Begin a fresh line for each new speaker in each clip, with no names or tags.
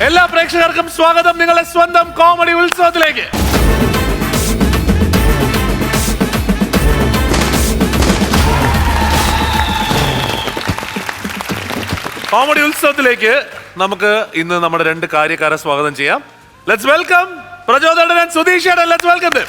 എല്ലാ പ്രേക്ഷകർക്കും സ്വാഗതം നിങ്ങളുടെ സ്വന്തം കോമഡി ഉത്സവത്തിലേക്ക്. കോമഡി ഉത്സവത്തിലേക്ക് നമുക്ക് ഇന്ന് നമ്മുടെ രണ്ട് കാര്യക്കാരെ സ്വാഗതം ചെയ്യാം. ലെറ്റ്സ് വെൽക്കം പ്രചോദനൻ ആൻഡ് സുധീഷ് ചേട്ടൻ. Let's welcome them.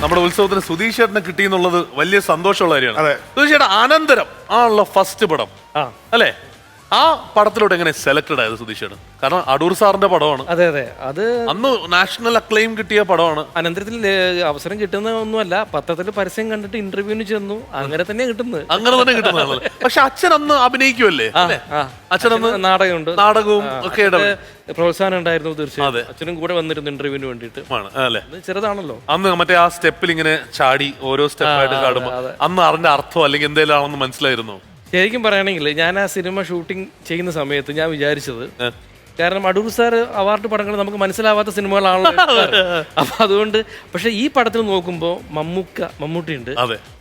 നമ്മുടെ ഉത്സവത്തിന് സുധീഷ് ചേട്ടനെ കിട്ടി എന്നുള്ളത് വലിയ സന്തോഷമുള്ള കാര്യമാണ്. സുധീഷ് ചേട്ടൻ അനന്തരം ആണല്ലോ ഫസ്റ്റ് പടം അല്ലേ? ആ പടത്തിലോട്ട് എങ്ങനെ സെലക്ടഡ് ആയത് സുധീഷ് ചേട്ടൻ? കാരണം അടൂർ സാറിന്റെ പടമാണ്.
അതെ അതെ, അത്
അന്ന് നാഷണൽ അക്ലെയിം കിട്ടിയ പടമാണ്.
അനന്തരത്തിൽ അവസരം കിട്ടുന്ന ഒന്നുമല്ല, പത്രത്തിൽ പരസ്യം കണ്ടിട്ട് ഇന്റർവ്യൂവിന് ചെന്നു, അങ്ങനെ തന്നെ കിട്ടുന്നത്.
അങ്ങനെ തന്നെ കിട്ടുന്നതാണ്. പക്ഷെ അച്ഛൻ അന്ന് അഭിനയിക്കുമല്ലേ? അച്ഛൻ അന്ന് നാടകവും ഒക്കെ
പ്രോത്സാഹനം ഉണ്ടായിരുന്നു. തീർച്ചയായും അച്ഛനും കൂടെ വന്നിരുന്നു ഇന്റർവ്യൂവിന് വേണ്ടിയിട്ട്.
അല്ലേ?
ചെറുതാണല്ലോ
അന്ന് മറ്റേ ആ സ്റ്റെപ്പിൽ ഇങ്ങനെ ചാടി ഓരോ സ്റ്റെപ്പായിട്ട് ചാടുമ്പോ അന്ന് അതിന്റെ അർത്ഥം അല്ലെങ്കിൽ എന്തെങ്കിലും ആണെന്ന് മനസ്സിലായിരുന്നു.
ശരിക്കും പറയുകയാണെങ്കിൽ ഞാൻ ആ സിനിമ ഷൂട്ടിംഗ് ചെയ്യുന്ന സമയത്ത് ഞാൻ വിചാരിച്ചത്, കാരണം അടൂർ സാർ അവാർഡ് പടങ്ങൾ നമുക്ക് മനസ്സിലാവാത്ത സിനിമകളാണല്ലോ. അപ്പൊ അതുകൊണ്ട് പക്ഷെ ഈ പടത്തിൽ നോക്കുമ്പോൾ മമ്മൂട്ടിയുണ്ട്,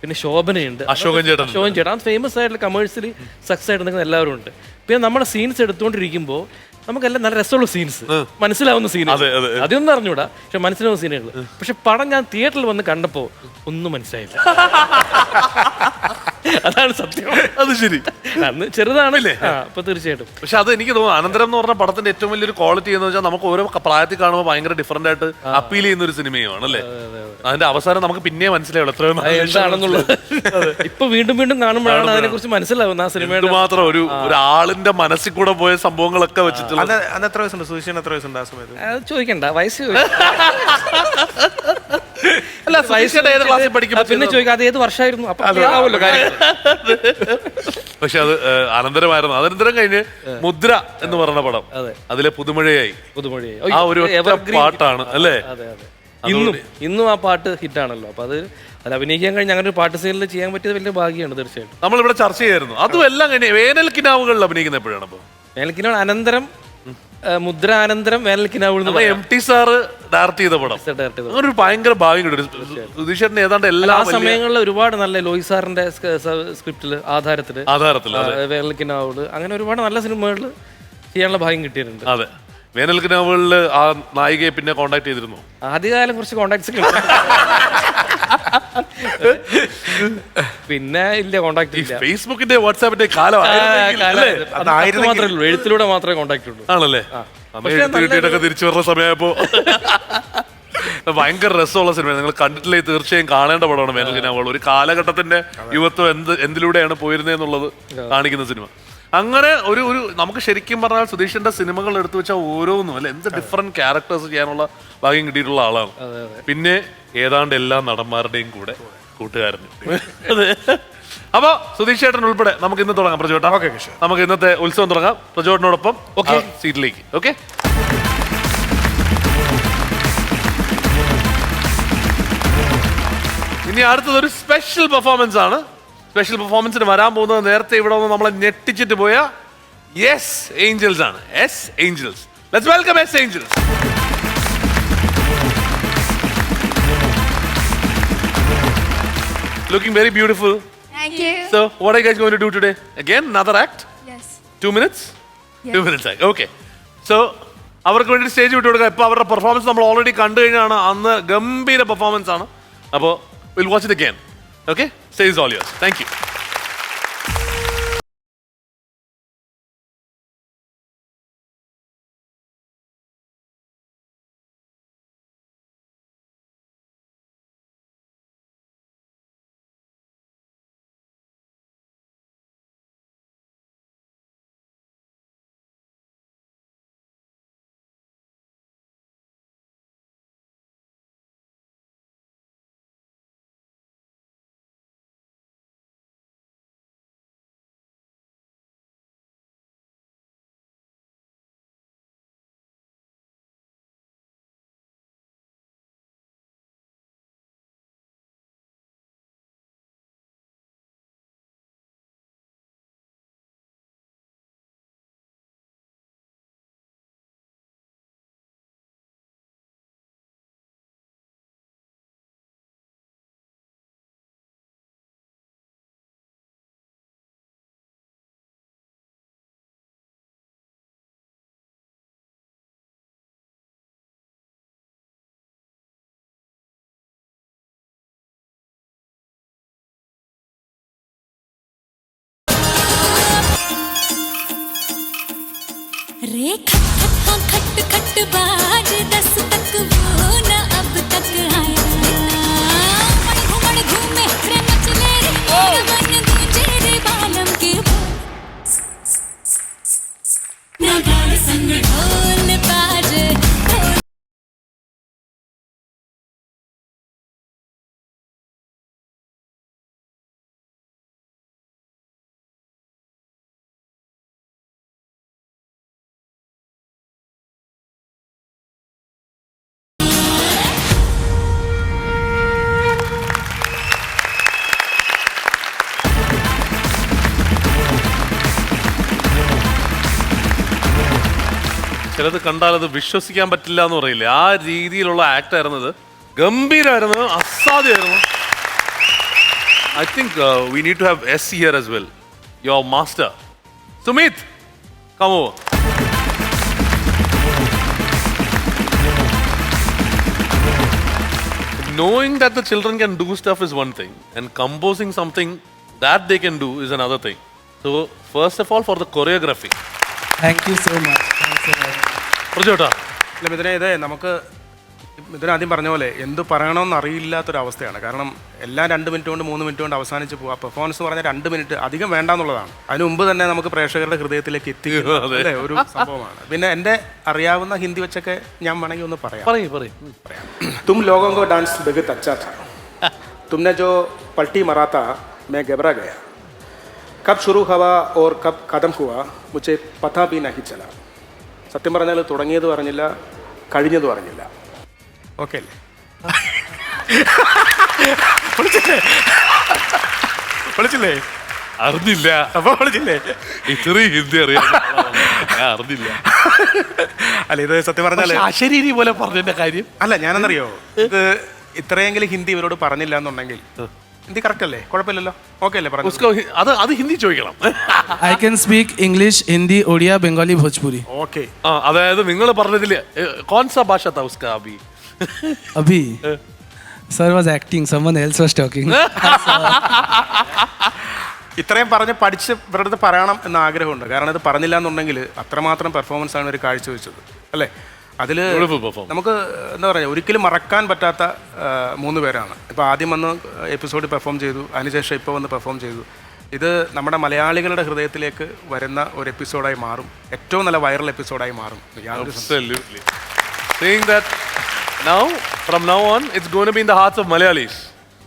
പിന്നെ ശോഭനയുണ്ട്, അശോകൻ ചേട്ടൻ, അത് ഫേമസ് ആയിട്ടുള്ള കമേഴ്ഷ്യലി സക്സസ് ആയിട്ട് നിൽക്കുന്ന എല്ലാവരും ഉണ്ട്. പിന്നെ നമ്മുടെ സീൻസ് എടുത്തുകൊണ്ടിരിക്കുമ്പോൾ നമുക്കെല്ലാം നല്ല രസമുള്ള സീൻസ്, മനസ്സിലാവുന്ന സീനുകൾ, അതൊന്നും അറിഞ്ഞൂടാ, പക്ഷെ മനസ്സിലാവുന്ന സീനുകൾ. പക്ഷെ പടം ഞാൻ തിയേറ്ററിൽ വന്ന് കണ്ടപ്പോ ഒന്നും മനസ്സിലായില്ല. അതാണ് സത്യം. അത് ശരി, അന്ന് ചെറുതാണല്ലേ. അപ്പൊ തീർച്ചയായിട്ടും.
പക്ഷെ അത് എനിക്ക് തോന്നുന്നു അനന്തരം എന്ന് പറഞ്ഞ പടത്തിന്റെ ഏറ്റവും വലിയൊരു ക്വാളിറ്റി എന്ന് വെച്ചാൽ നമുക്ക് ഓരോ പ്രായത്തിൽ കാണുമ്പോൾ ഭയങ്കര ഡിഫറെന്റ് ആയിട്ട് അപ്പീൽ ചെയ്യുന്ന ഒരു സിനിമയാണ് അല്ലേ? അതിന്റെ അവസാനം നമുക്ക് പിന്നെ മനസ്സിലാവുള്ളൂ എത്രയോ എന്താണെന്നുള്ളത്.
ഇപ്പൊ വീണ്ടും വീണ്ടും കാണുമ്പോഴാണ് അതിനെ കുറിച്ച് മനസ്സിലാവുന്നത്. ആ സിനിമയുടെ മാത്രം
ഒരാളിന്റെ മനസ്സിൽ കൂടെ പോയ സംഭവങ്ങളൊക്കെ വെച്ചിട്ട്.
എത്ര വയസ്സുണ്ട് സുധീഷൻ? എത്ര വയസ്സുണ്ട് ആ സമയത്ത്?
അത് ചോദിക്കണ്ട, വയസ്സ്
അല്ല, ഏത് ക്ലാസ്സിൽ പഠിക്കുമ്പോൾ
പിന്നെ ചോദിക്കാം അത് ഏത് വർഷമായിരുന്നു. അപ്പൊ
പക്ഷെ അത് അനന്തരമായിരുന്നു. അനന്തരം കഴിഞ്ഞ് മുദ്ര എന്ന് പറഞ്ഞ പടം, അതിലെ പുതുമഴയായി ആ ഒരു പാട്ടാണ് അല്ലേ?
ഇന്നും ആ പാട്ട് ഹിറ്റാണല്ലോ. അപ്പൊ അത് അഭിനയിക്കാൻ കഴിഞ്ഞ അങ്ങനെ ഒരു പാട്ട് സീനിൽ ചെയ്യാൻ പറ്റിയത് വലിയ ഭാഗ്യമാണ്. തീർച്ചയായിട്ടും
നമ്മളിവിടെ ചർച്ച ചെയ്യായിരുന്നു. അതും എല്ലാം കഴിഞ്ഞ് വേനൽ കിനാവുകളിൽ അഭിനയിക്കുന്ന എപ്പോഴാണ്? അപ്പൊ
വേനൽ കിനാവ് അനന്തരം, മുദ്ര അനന്തരം വേനൽ കിനാവ്
MT സാറ് ഡയറക്ട് ചെയ്ത പടം. ഒരു ഭയങ്കര ഭാഗ്യം കിട്ടും സുധീഷേട്ടന്. ഏതാണ്ട് എല്ലാ
സമയങ്ങളിൽ ഒരുപാട് നല്ല ലോയി സാറിന്റെ സ്ക്രിപ്റ്റില് ആധാരത്തില് വേനൽ കിനാവുകള്, അങ്ങനെ ഒരുപാട് നല്ല സിനിമകളിൽ ചെയ്യാനുള്ള ഭാഗ്യം കിട്ടിയിട്ടുണ്ട്.
അതെ, വേനൽ കിനാവുകളിൽ ആ നായികയെ പിന്നെ കോണ്ടാക്ട് ചെയ്തിരുന്നു.
ആദ്യകാലം കുറച്ച് കോണ്ടാക്ട്സ് പിന്നെ ഇല്ല, കോണ്ടാക്ട് ഇല്ല.
ഫേസ്ബുക്കിന്റെ വാട്സാപ്പിന്റെ കാലം
എഴുത്തിലൂടെ മാത്രമേ കോണ്ടാക്ട് ഉള്ളൂ.
ആണല്ലേ? കിട്ടിയിട്ടൊക്കെ തിരിച്ചു വരുന്ന സമയപ്പോ ഭയങ്കര രസമുള്ള സിനിമ. നിങ്ങൾ കണ്ടിട്ടില്ലേ? തീർച്ചയായും കാണേണ്ട പടമാണ് വേനൽ കിനാവുകൾ. ഒരു കാലഘട്ടത്തിന്റെ യുവത്വം എന്തിലൂടെയാണ് പോയിരുന്നത് എന്നുള്ളത് കാണിക്കുന്ന സിനിമ. അങ്ങനെ ഒരു നമുക്ക് ശരിക്കും പറഞ്ഞാൽ സുധീഷിന്റെ സിനിമകൾ എടുത്തു വെച്ചാൽ ഓരോന്നും അല്ലെ എന്ത് ഡിഫറെന്റ് ക്യാരക്ടേഴ്സ് ചെയ്യാനുള്ള ഭാഗ്യം കിട്ടിയിട്ടുള്ള ആളാണ്. പിന്നെ ഏതാണ്ട് എല്ലാ നടന്മാരുടെയും കൂടെ കൂട്ടുകാരന്. അപ്പൊ സുധീഷ് ചേട്ടൻ ഉൾപ്പെടെ നമുക്ക് ഇന്ന് തുടങ്ങാം. പ്രജോട്ട, നമുക്ക് ഇന്നത്തെ ഉത്സവം തുടങ്ങാം. പ്രജോട്ടനോടൊപ്പം സീറ്റിലേക്ക്. ഓക്കെ, ഇനി അടുത്തതൊരു സ്പെഷ്യൽ പെർഫോമൻസ് ആണ്. സ്പെഷ്യൽ പെർഫോമൻസിന് വരാൻ പോകുന്നത് നേരത്തെ ഇവിടെ വന്ന് നമ്മളെ ഞെട്ടിച്ചിട്ട് പോയ യെസ് ഏഞ്ചൽസ് ആണ്. Yes Angels. Let's welcome Yes Angels. Looking very beautiful.
Thank you.
So, what are you guys going to do today? Again, another act?
Yes.
2 minutes?
Yes.
2 minutes act. Okay. So, അവർക്ക് വേണ്ടി stage വിട്ടു കൊടുക്കുക. ഇപ്പോൾ അവരുടെ performance നമ്മൾ already കണ്ടു കഴിഞ്ഞാണ്. അന്ന് ഗംഭീര പെർഫോമൻസ് ആണ്. അപ്പോൾ will watch it again. Okay? Stage is all yours. Thank you.
रे खट खट हाँ खट खट बाज 10 तक वो न अब तक आया उमड़ घूमे रे मचले रे मन गूंजे रे बालम के नगाड़े संग ढोल बाजे
ചിലത് കണ്ടാൽ അത് വിശ്വസിക്കാൻ പറ്റില്ല എന്ന് പറയില്ലേ, ആ രീതിയിലുള്ള ആക്ട് ആയിരുന്നത്. ഗംഭീരമായിരുന്നു, അസാധ്യമായിരുന്നു. I think we need to have us here as well. Your master Sumit, come over. Knowing that the children can do stuff is one thing, and composing something that they can do is another thing. So, first of all, for the choreography.
Thank you so much. Thanks a lot.
പ്രജോട്ടാ,
അല്ല മിഥുനെ, ഇത് നമുക്ക് മിഥുന ആദ്യം പറഞ്ഞ പോലെ എന്ത് പറയണമെന്ന് അറിയില്ലാത്തൊരവസ്ഥയാണ്. കാരണം എല്ലാം 2 മിനിറ്റ് കൊണ്ട് 3 മിനിറ്റ് കൊണ്ട് അവസാനിച്ച് പോവുക. പെർഫോമൻസ് പറഞ്ഞാൽ 2 മിനിറ്റ് അധികം വേണ്ടാന്നുള്ളതാണ്. അതിന് മുമ്പ് തന്നെ നമുക്ക് പ്രേക്ഷകരുടെ ഹൃദയത്തിലേക്ക് എത്തിക്കുക അല്ലേ, ഒരു സംഭവമാണ്. പിന്നെ എൻ്റെ അറിയാവുന്ന ഹിന്ദി വെച്ചൊക്കെ ഞാൻ വേണമെങ്കിൽ ഒന്ന് പറയാം. तुम लोगों को डांस बहुत अच्छा था. तुमने जो पलटी मारा था मैं घबरा गया. कब शुरू हुआ और कब खत्म हुआ मुझे पता भी नहीं चला. സത്യം പറഞ്ഞാൽ തുടങ്ങിയത് പറഞ്ഞില്ല, കഴിഞ്ഞത് പറഞ്ഞില്ല. ഓക്കെ അല്ലേ? വിളിച്ചില്ലേ?
അറിഞ്ഞില്ല.
അപ്പോൾ വിളിച്ചില്ലേ?
ഇത്രയും ഹിന്ദി അറിയാം, ഞാൻ അറിഞ്ഞില്ല.
അല്ല, ഇത് സത്യം പറഞ്ഞാൽ
അശരീരി പോലെ പറഞ്ഞതിന്റെ കാര്യം
അല്ല, ഞാനെന്നറിയോ, ഇത് ഇത്രയെങ്കിലും ഹിന്ദി ഇവരോട് പറഞ്ഞില്ല എന്നുണ്ടെങ്കിൽ ഹിന്ദി കറക്റ്റ് അല്ലേ, കുഴപ്പമില്ലല്ലോ, ഓക്കെ അല്ലേ പറഞ്ഞു?
അത് ഹിന്ദി ചോദിക്കണം.
I can speak English, Hindi, Odia, Bengali, Bhojpuri.
Okay.
അതായത് നിങ്ങൾ പറഞ്ഞതില് കോൺസാ ഭാഷ താ ഉസ്കാ അഭി?
Abhi, sir was acting. Someone else was talking.
ഇത്രയും പറഞ്ഞ് പഠിച്ച് ഇവരുടെ അടുത്ത് പറയണം എന്ന ആഗ്രഹമുണ്ട്. കാരണം ഇത് പറഞ്ഞില്ല എന്നുണ്ടെങ്കിൽ അത്രമാത്രം പെർഫോമൻസ് ആണ് ഒരു കാഴ്ചവെച്ചത് അല്ലേ. അതിൽ നമുക്ക് എന്താ പറയുക, ഒരിക്കലും മറക്കാൻ പറ്റാത്ത 3 പേരാണ്. ഇപ്പോൾ ആദ്യം വന്ന് എപ്പിസോഡിൽ പെർഫോം ചെയ്തു, അതിനുശേഷം ഇപ്പോൾ വന്ന് പെർഫോം ചെയ്തു. ഇത് നമ്മുടെ മലയാളികളുടെ ഹൃദയത്തിലേക്ക് വരുന്ന ഒരു എപ്പിസോഡായി മാറും, ഏറ്റവും നല്ല വൈറൽ എപ്പിസോഡായി മാറും.
Absolutely. Saying that from now on, it's going to be in the hearts of Malayalis.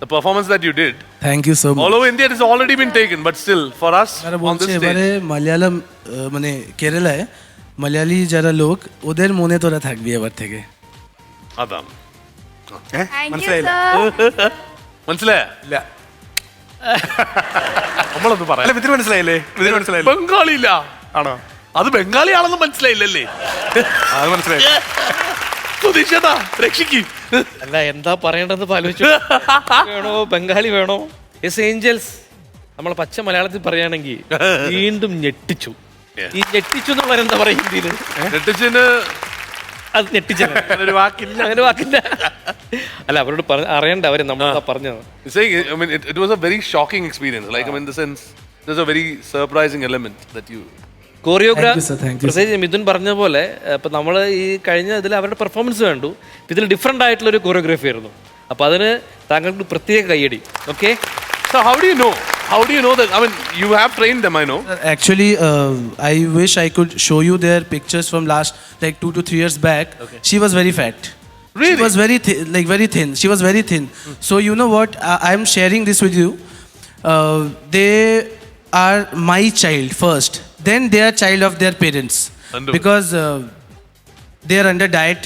The performance that you did,
Thank you so much.
all over India, it has already been taken, but still, for us on this stage.
এবারে মালয়ালম মানে কেরালায় মালয়ালি যারা লোক ওদের মনে তোরা থাকবি এবার থেকে.
അതാണ്.
മനസ്സിലായില്ല?
മനസ്സിലായ?
ഇല്ല.
നമ്മളൊന്ന്
അല്ല,
പറയാം.
ഇതിന് മനസ്സിലായില്ലേ? ഇതിന് മനസ്സിലായില്ലേ?
ബംഗാളിയില്ല.
ആണോ?
അത് ബംഗാളിയാണെന്ന് മനസ്സിലായില്ലല്ലേ?
അത് മനസ്സിലായി.
സുധീഷേട്ടാ, രക്ഷിക്കും.
അല്ല, എന്താ പറയേണ്ടതെന്ന് ആലോചിച്ചു. വേണോ ബംഗാളി വേണോ? എസ് ഏഞ്ചൽസ് നമ്മളെ പച്ച മലയാളത്തിൽ പറയുകയാണെങ്കിൽ വീണ്ടും ഞെട്ടിച്ചു. ഈ ഞെട്ടിച്ചു എന്ന് പറയുന്നത് എന്താ പറയുക ഹിന്ദിയില്?
രക്ഷിച്ചിന്
അത് ഞെട്ടിച്ചത്
ഒരു വാക്കില്ല.
അങ്ങനെ വാക്കില്ല. അല്ല, അവരോട് അറിയണ്ട, അവരെ നമ്മളെന്താ പറഞ്ഞത്.
Saying, I mean, it was a very shocking experience. Like, I mean, in the sense, there's a very surprising element that you.
Thank you, sir. Thank you,
പ്രത്യേകിച്ച് മിഥുൻ പറഞ്ഞ പോലെ ഇപ്പം നമ്മൾ ഈ കഴിഞ്ഞ ഇതിൽ അവരുടെ പെർഫോമൻസ് കണ്ടു. ഇതിൽ ഡിഫറെൻ്റ് ആയിട്ടുള്ളൊരു കൊറിയോഗ്രാഫി ആയിരുന്നു. അപ്പം അതിന് താങ്കൾക്ക് പ്രത്യേക കയ്യടി. Okay,
So how do you know? How do you know that? I mean, you have trained them, I know.
Actually, I wish I could show you their pictures from last like 2 to 3 years back. She was very fat.
Really?
She was very very thin. She was very thin. So you know what? I am sharing this with you. They are my child first. Then they are child of their parents. Because they are under diet.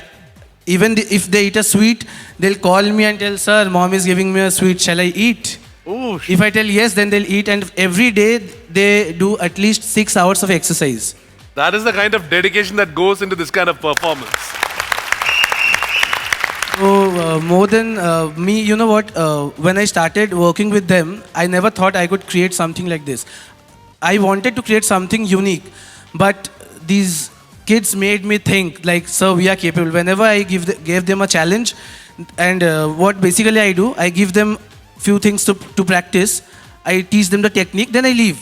Even if they eat a sweet, they'll call me and tell, "Sir, mom is giving me a sweet. Shall I eat?"
Ooh,
If I tell yes, then they'll eat. And every day they do at least 6 hours of exercise.
that is the kind of dedication that goes into this kind of performance.
So more than me, you know what? When I started working with them, I never thought I could create something like this. I wanted to create something unique, but these kids made me think like, sir, we are capable. Whenever I gave them a challenge, and what basically I do, I give them few things to practice. I teach them the technique, then I leave.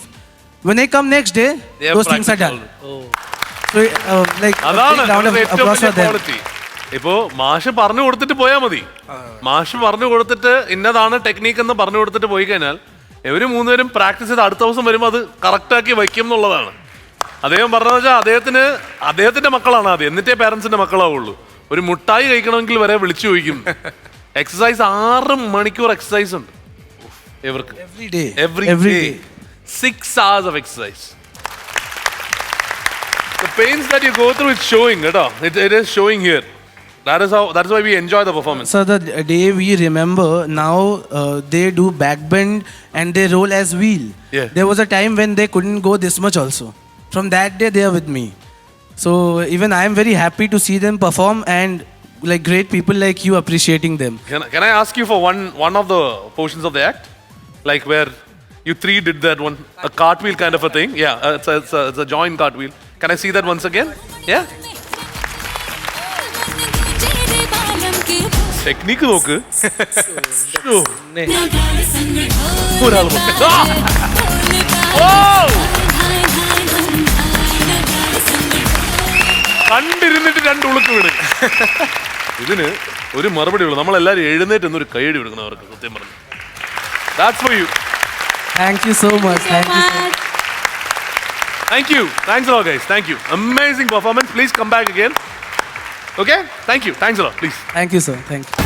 When I come next day,
They have
those things are done.
practical.
So, like, a
അതാണ്
big round of
ഏറ്റവും
applause
വലിയ
for them.
Quality. ഇപ്പോ മാഷ് പറഞ്ഞു കൊടുത്തിട്ട് പോയാൽ മതി. മാഷ് പറഞ്ഞു കൊടുത്തിട്ട് ഇന്നതാണ് ടെക്നീക്ക് എന്ന് പറഞ്ഞു കൊടുത്തിട്ട് പോയി കഴിഞ്ഞാൽ ഇവര് മൂന്നുപേരും പ്രാക്ടീസ് ചെയ്ത് അടുത്ത ദിവസം വരുമ്പോൾ അത് കറക്റ്റാക്കി വയ്ക്കും എന്നുള്ളതാണ്. അദ്ദേഹം പറഞ്ഞതെന്ന് വെച്ചാൽ അദ്ദേഹത്തിന്റെ മക്കളാണ് ആദ്യം, എന്നിട്ടേ പാരന്റ്സിന്റെ മക്കളാവുള്ളൂ. ഒരു മുട്ടായി കഴിക്കണമെങ്കിൽ വരെ വിളിച്ചു ചോദിക്കും. എക്സസൈസ് 6 മണിക്കൂർ എക്സസൈസ് ഉണ്ട് ഇവർക്ക്.
Every day.
6 hours of exercise. The pains that you go through is showing, it is showing here. That's why we enjoy the performance.
So the day we remember now, they do backbend and they roll as wheel.
Yeah.
There was a time when they couldn't go this much also. From that day they are with me. So even I am very happy to see them perform and like great people like you appreciating them.
Can I ask you for one of the portions of the act, like where you three did that one, a cartwheel kind of a thing? Yeah, it's a joint cartwheel. Can I see that once again? Yeah. Technique നോക്ക്. ഒരാൾ കണ്ടിരുന്നിട്ട് 2 ഉളുക്ക് വീണ്. ഇതിന് ഒരു മറുപടി ഉള്ളു. നമ്മളെല്ലാരും എഴുന്നേറ്റ് എന്നൊരു കൈയടി കൊടുക്കണം അവർക്ക്. സത്യം പറഞ്ഞു. That's for you.
Thank you so much. Thank you so much.
Thank you. Thanks a lot, guys. Thank you. Amazing performance. Please come back again. Okay? Thank you. Thanks a lot. Please.
Thank you, sir. Thank you.